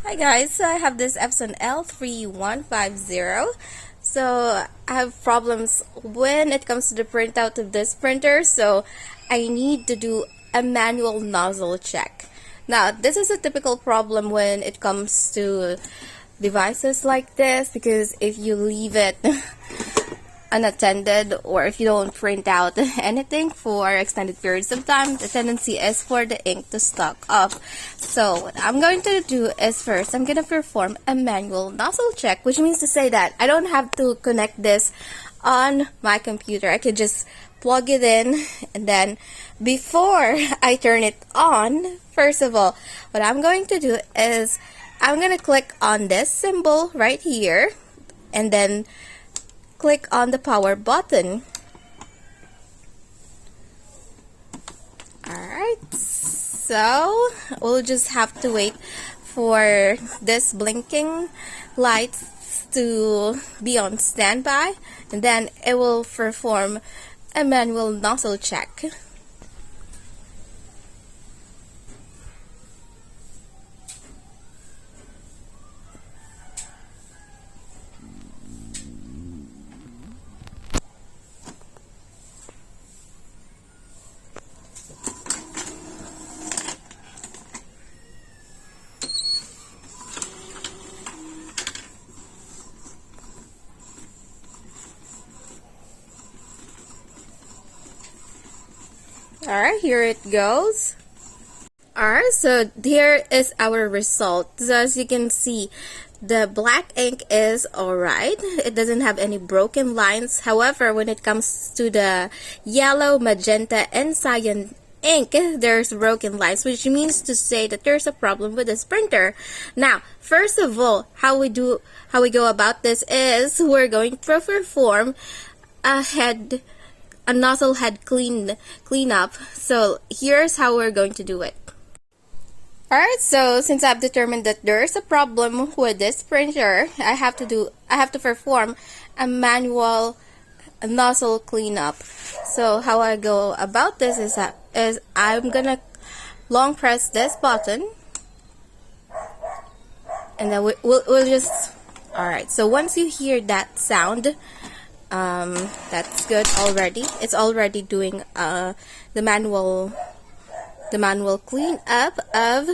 Hi guys, so I have this Epson L3150. So I have problems when it comes to the printout of this printer, so I need to do a manual nozzle check. Now, this is a typical problem when it comes to devices like this, because if you leave it unattended or if you don't print out anything for extended periods of time, the tendency is for the ink to stock up. So what I'm going to do is first I'm going to perform a manual nozzle check, which means to say that I don't have to connect this on my computer. I could just plug it in, and then before I turn it on, first of all, what I'm going to do is I'm going to click on this symbol right here and then click on the power button. Alright, so we'll just have to wait for this blinking lights to be on standby, and then it will perform a manual nozzle check. Alright, here it goes. Alright, so here is our result. So as you can see, the black ink is alright. It doesn't have any broken lines. However, when it comes to the yellow, magenta, and cyan ink, there's broken lines, which means to say that there's a problem with this printer. Now, first of all, how we go about this is we're going to perform a nozzle head cleanup. So here's how we're going to do it. Alright, so since I've determined that there's a problem with this printer, I have to perform a manual nozzle cleanup. So how I go about this is I'm gonna long press this button, and then we'll just, alright, so once you hear that sound, that's good already. It's already doing the manual clean up of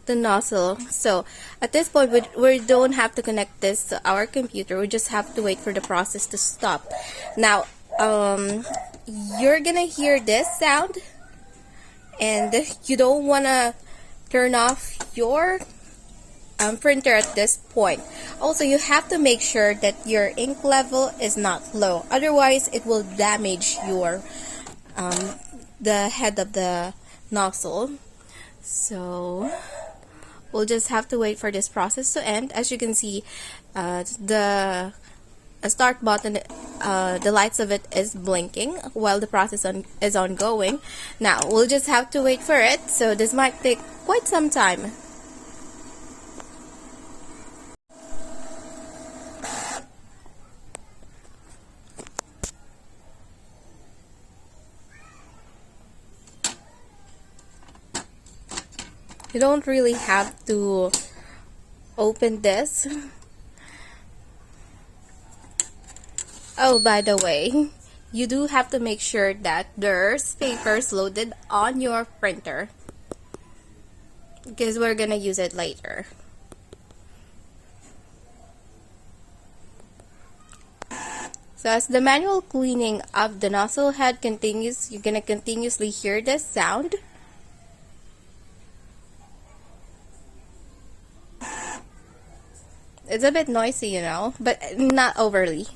the nozzle. So at this point we don't have to connect this to our computer. We just have to wait for the process to stop. Now you're gonna hear this sound, and you don't want to turn off your printer at this point. Also, you have to make sure that your ink level is not low, otherwise it will damage your the head of the nozzle. So we'll just have to wait for this process to end. As you can see, the start button, the lights of it is blinking while the process is ongoing. Now we'll just have to wait for it, so this might take quite some time. You don't really have to open this. Oh, by the way, you do have to make sure that there's papers loaded on your printer, because we're gonna use it later. So as the manual cleaning of the nozzle head continues, you're gonna continuously hear this sound. It's a bit noisy, you know, but not overly.